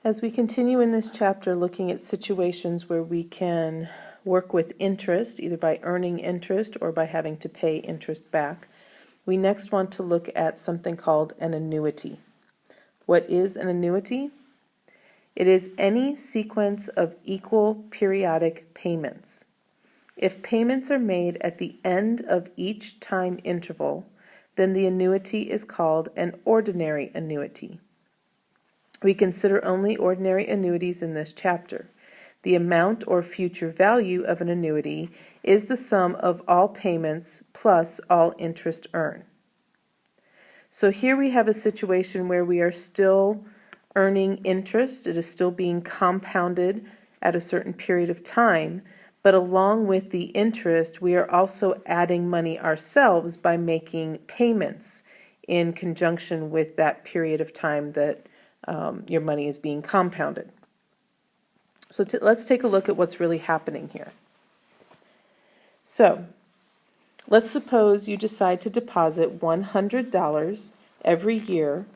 As we continue in this chapter looking at situations where we can work with interest, either by earning interest or by having to pay interest back, we next want to look at something called an annuity. What is an annuity? It is any sequence of equal periodic payments. If payments are made at the end of each time interval, then the annuity is called an ordinary annuity. We consider only ordinary annuities in this chapter. The amount or future value of an annuity is the sum of all payments plus all interest earned. So here we have a situation where we are still earning interest. It is still being compounded at a certain period of time, but along with the interest, we are also adding money ourselves by making payments in conjunction with that period of time that your money is being compounded. So let's take a look at what's really happening here. So let's suppose you decide to deposit $100 every year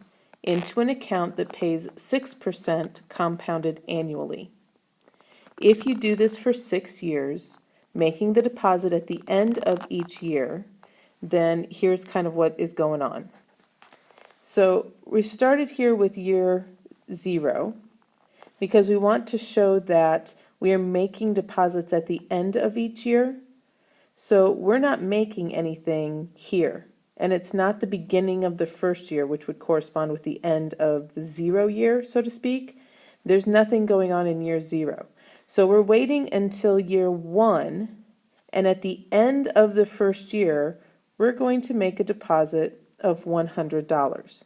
into an account that pays 6% compounded annually. If you do this for 6 years, making the deposit at the end of each year, then here's kind of what is going on. So we started here with year 0 because we want to show that we are making deposits at the end of each year. So we're not making anything here, and it's not the beginning of the first year, which would correspond with the end of the 0 year, so to speak. There's nothing going on in year 0. So we're waiting until year 1, and at the end of the first year, we're going to make a deposit of $100.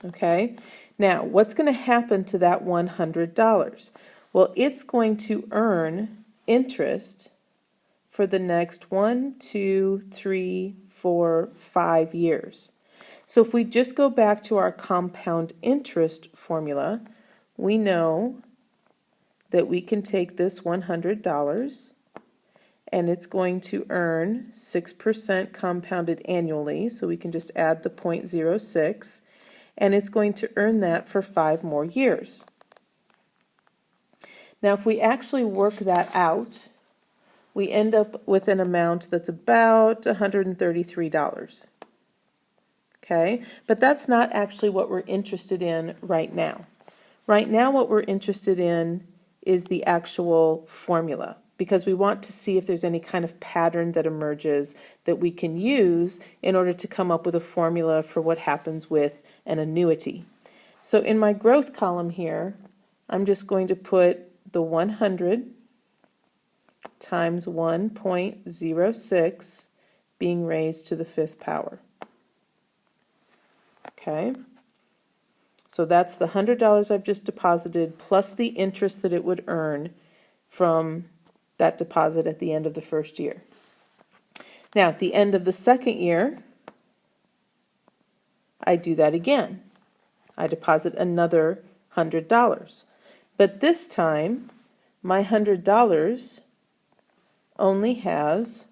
Okay, now what's going to happen to that $100? Well, it's going to earn interest for the next 1, 2, 3, 4, 5 years. So if we just go back to our compound interest formula, we know that we can take this $100 and it's going to earn 6% compounded annually, so we can just add the 0.06, and it's going to earn that for 5 more years. Now if we actually work that out, we end up with an amount that's about $133. Okay, but that's not actually what we're interested in right now. Right now what we're interested in is the actual formula, because we want to see if there's any kind of pattern that emerges that we can use in order to come up with a formula for what happens with an annuity. So in my growth column here, I'm just going to put the 100 times 1.06 being raised to the 5th power. Okay, so that's the $100 I've just deposited plus the interest that it would earn from that deposit at the end of the first year. Now at the end of the second year, I do that again. I deposit another $100. But this time, my $100 only has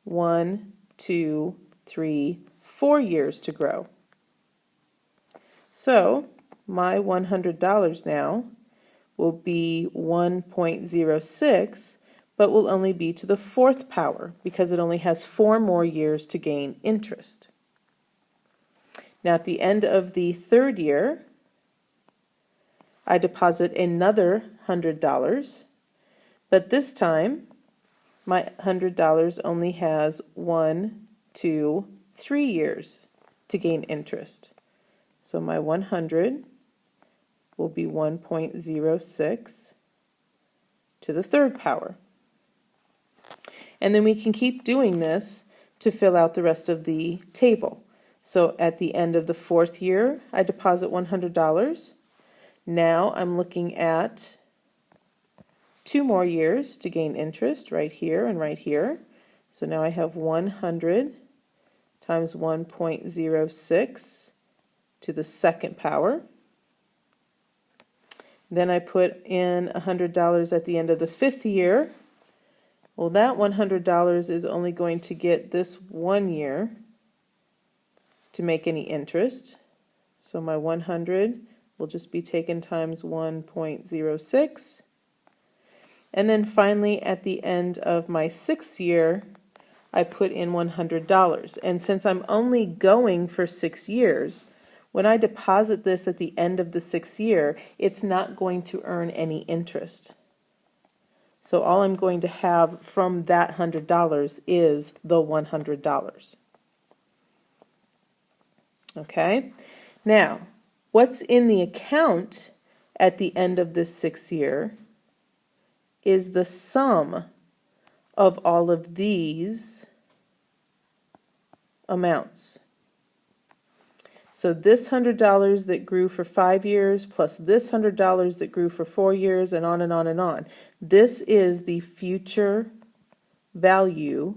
1, 2, 3, 4 years to grow. So my $100 now will be 1.06, but will only be to the 4th power because it only has 4 more years to gain interest. Now at the end of the 3rd year, I deposit another $100, but this time my $100 only has 1, 2, 3 years to gain interest. So my 100 will be 1.06 to the 3rd power. And then we can keep doing this to fill out the rest of the table. So at the end of the 4th year, I deposit $100. Now I'm looking at 2 more years to gain interest right here and right here. So now I have 100 times 1.06 to the 2nd power. Then I put in $100 at the end of the 5th year. Well, that $100 is only going to get this 1 year to make any interest. So my 100 will just be taken times 1.06. And then finally, at the end of my 6th year, I put in $100. And since I'm only going for 6 years, when I deposit this at the end of the 6th year, it's not going to earn any interest. So all I'm going to have from that $100 is the $100. Okay? Now, what's in the account at the end of this 6th year is the sum of all of these amounts. So this $100 that grew for 5 years plus this $100 that grew for 4 years, and on and on and on. This is the future value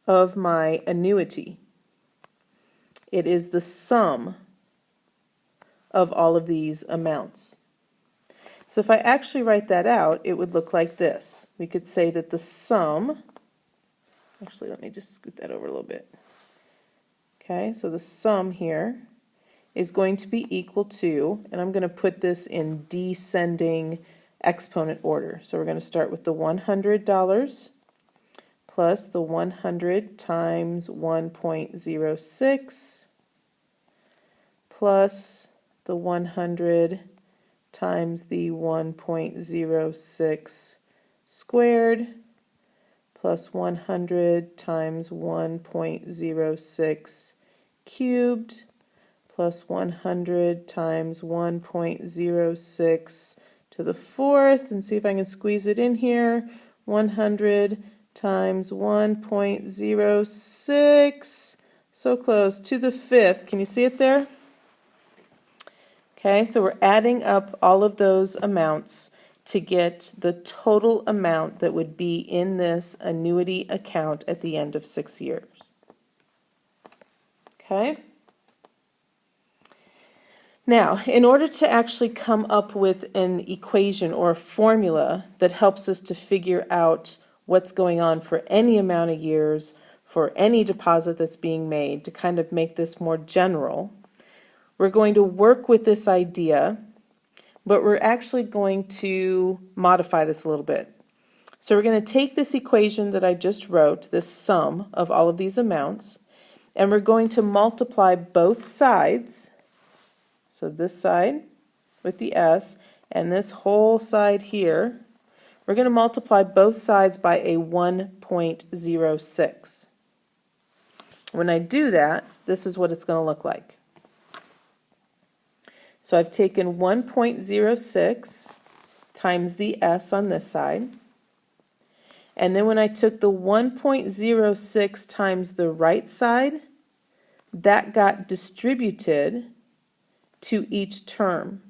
of my annuity. It is the sum of all of these amounts. So if I actually write that out, it would look like this. We could say that the sum, actually let me just scoot that over a little bit. Okay, so the sum here is going to be equal to, and I'm going to put this in descending exponent order. So we're going to start with the $100 plus the 100 times 1.06 plus the 100 times the 1.06 squared plus 100 times 1.06 cubed plus 100 times 1.06 to the 4th, and see if I can squeeze it in here. 100 times 1.06, so close, to the 5th. Can you see it there? Okay, so we're adding up all of those amounts to get the total amount that would be in this annuity account at the end of 6 years. Okay? Now, in order to actually come up with an equation or a formula that helps us to figure out what's going on for any amount of years, for any deposit that's being made, to kind of make this more general, we're going to work with this idea, but we're actually going to modify this a little bit. So we're going to take this equation that I just wrote, this sum of all of these amounts, and we're going to multiply both sides, so this side with the S, and this whole side here, we're going to multiply both sides by a 1.06. When I do that, this is what it's going to look like. So I've taken 1.06 times the S on this side, and then when I took the 1.06 times the right side, that got distributed to each term.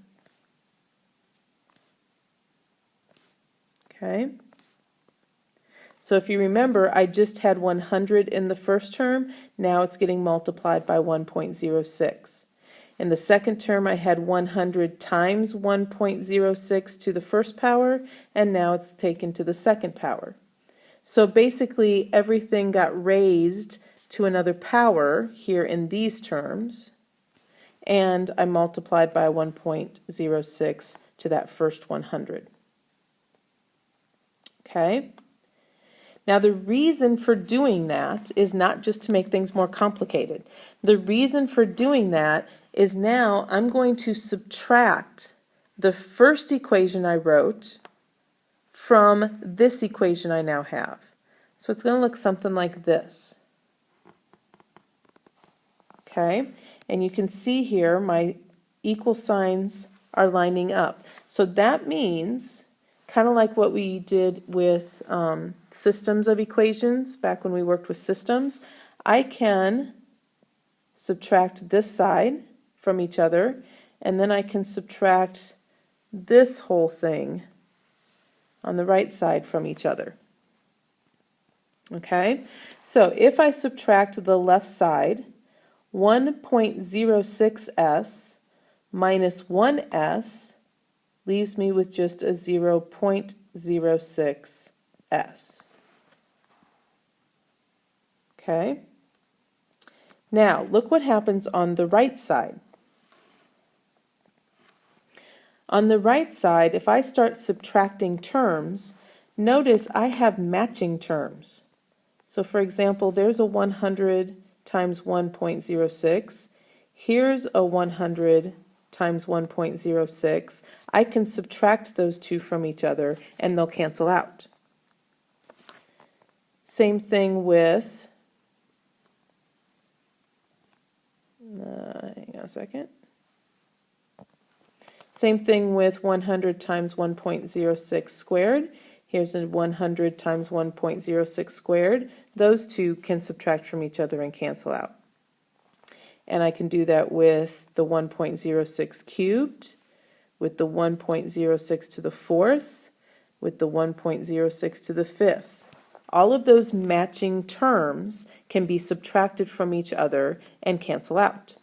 Okay? So if you remember, I just had 100 in the first term, now it's getting multiplied by 1.06. In the second term, I had 100 times 1.06 to the first power, and now it's taken to the second power. So basically, everything got raised to another power here in these terms, and I multiplied by 1.06 to that first 100. Okay? Now the reason for doing that is not just to make things more complicated. The reason for doing that is now I'm going to subtract the first equation I wrote from this equation I now have. So it's going to look something like this. Okay? And you can see here my equal signs are lining up. So that means, kind of like what we did with systems of equations back when we worked with systems, I can subtract this side from each other, and then I can subtract this whole thing on the right side from each other. Okay? So if I subtract the left side, 1.06s minus 1s leaves me with just a 0.06s. Okay? Now, look what happens on the right side. On the right side, if I start subtracting terms, notice I have matching terms. So for example, there's a 100 times 1.06. Here's a 100 times 1.06. I can subtract those two from each other and they'll cancel out. Same thing with, hang on a second. Same thing with 100 times 1.06 squared. Here's a 100 times 1.06 squared. Those two can subtract from each other and cancel out. And I can do that with the 1.06 cubed, with the 1.06 to the fourth, with the 1.06 to the fifth. All of those matching terms can be subtracted from each other and cancel out.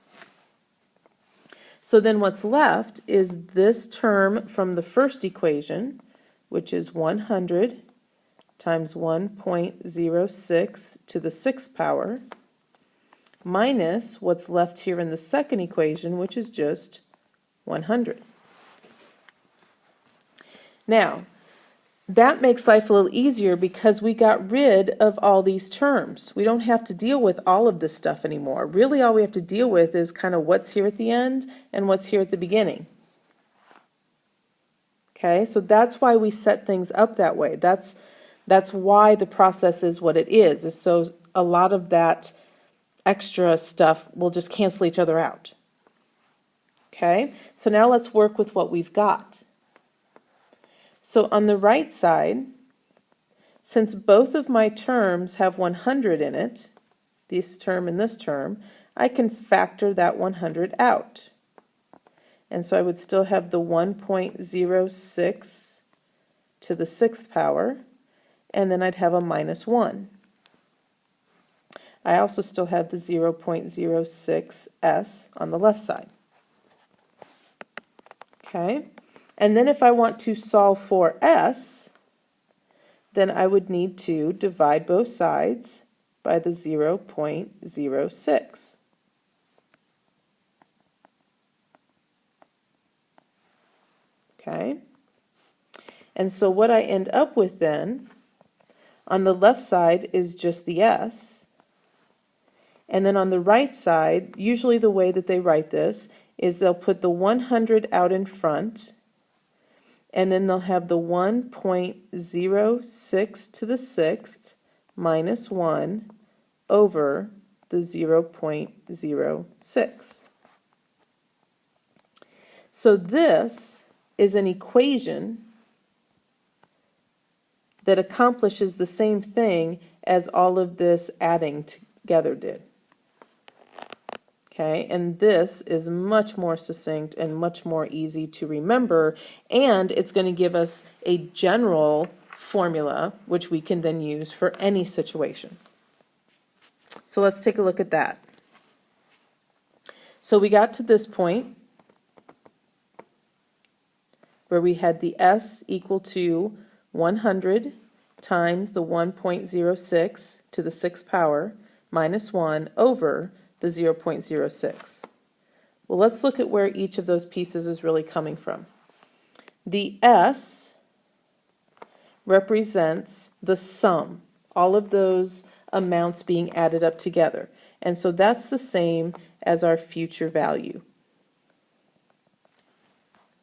So then what's left is this term from the first equation, which is 100 times 1.06 to the sixth power, minus what's left here in the second equation, which is just 100. Now, that makes life a little easier because we got rid of all these terms. We don't have to deal with all of this stuff anymore. Really, all we have to deal with is kind of what's here at the end and what's here at the beginning. Okay, so that's why we set things up that way. That's why the process is what it is so a lot of that extra stuff will just cancel each other out. Okay, so now let's work with what we've got. So on the right side, since both of my terms have 100 in it, this term and this term, I can factor that 100 out. And so I would still have the 1.06 to the sixth power, and then I'd have a minus 1. I also still have the 0.06s on the left side. Okay, and then if I want to solve for s, then I would need to divide both sides by the 0.06. Okay, and so what I end up with then, on the left side is just the s, and then on the right side, usually the way that they write this is they'll put the 100 out in front, and then they'll have the 1.06 to the sixth minus 1 over the 0.06. So this is an equation that accomplishes the same thing as all of this adding together did. Okay, and this is much more succinct and much more easy to remember, and it's going to give us a general formula which we can then use for any situation. So let's take a look at that. So we got to this point where we had the s equal to 100 times the 1.06 to the sixth power minus 1 over the 0.06. Well, let's look at where each of those pieces is really coming from. The s represents the sum, all of those amounts being added up together. And so that's the same as our future value.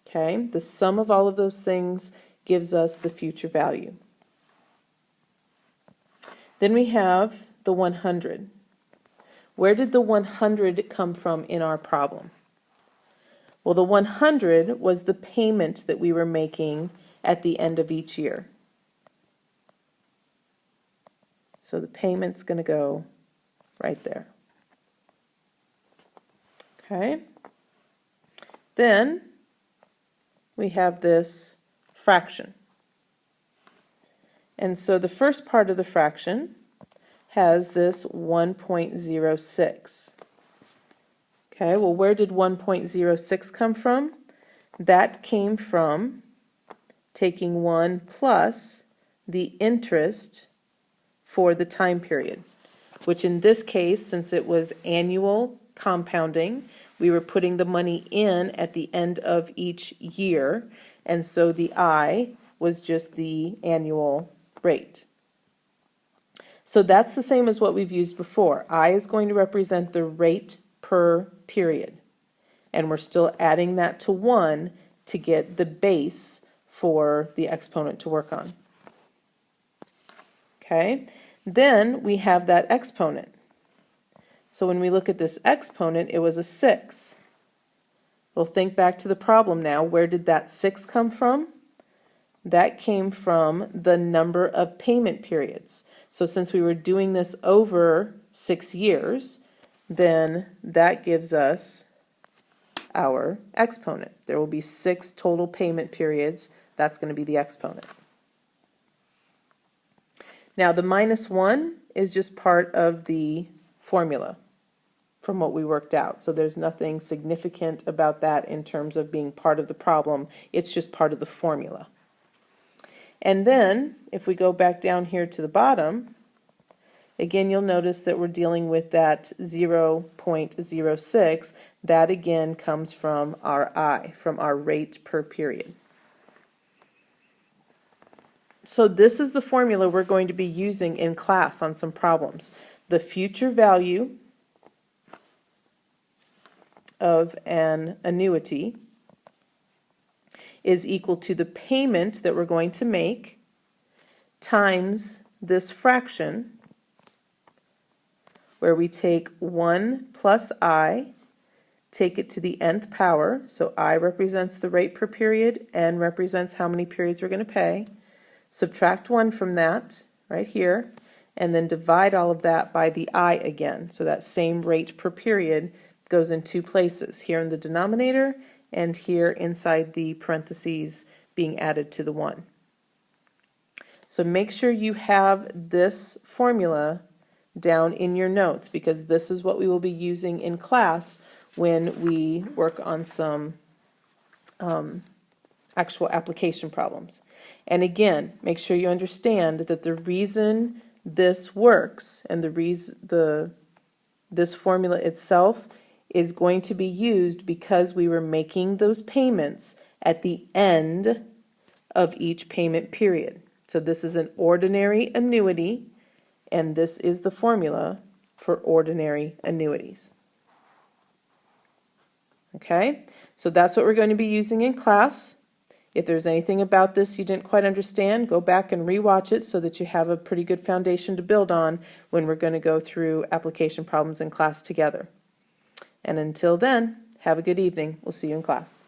Okay, the sum of all of those things gives us the future value. Then we have the 100. Where did the 100 come from in our problem? Well, the 100 was the payment that we were making at the end of each year. So the payment's going to go right there. Okay. Then we have this fraction. And so the first part of the fraction has this 1.06. Okay, well, where did 1.06 come from? That came from taking 1 plus the interest for the time period, which in this case, since it was annual compounding, we were putting the money in at the end of each year, and so the I was just the annual rate. So that's the same as what we've used before. I is going to represent the rate per period, and we're still adding that to 1 to get the base for the exponent to work on. Okay, then we have that exponent. So when we look at this exponent, it was a 6. We'll think back to the problem now. Where did that 6 come from? That came from the number of payment periods. So since we were doing this over 6 years, then that gives us our exponent. There will be 6 total payment periods. That's going to be the exponent. Now the -1 is just part of the formula from what we worked out. So there's nothing significant about that in terms of being part of the problem. It's just part of the formula. And then if we go back down here to the bottom, again you'll notice that we're dealing with that 0.06. That again comes from our I, from our rate per period. So this is the formula we're going to be using in class on some problems. The future value of an annuity is equal to the payment that we're going to make times this fraction where we take 1 plus I, take it to the nth power, so I represents the rate per period, n represents how many periods we're going to pay, subtract 1 from that right here, and then divide all of that by the I again. So that same rate per period goes in 2 places, here in the denominator and here inside the parentheses being added to the 1. So make sure you have this formula down in your notes, because this is what we will be using in class when we work on some actual application problems. And again, make sure you understand that the reason this works and this formula itself is going to be used because we were making those payments at the end of each payment period. So this is an ordinary annuity, and this is the formula for ordinary annuities. Okay, so that's what we're going to be using in class. If there's anything about this you didn't quite understand, go back and rewatch it so that you have a pretty good foundation to build on when we're going to go through application problems in class together. And until then, have a good evening. We'll see you in class.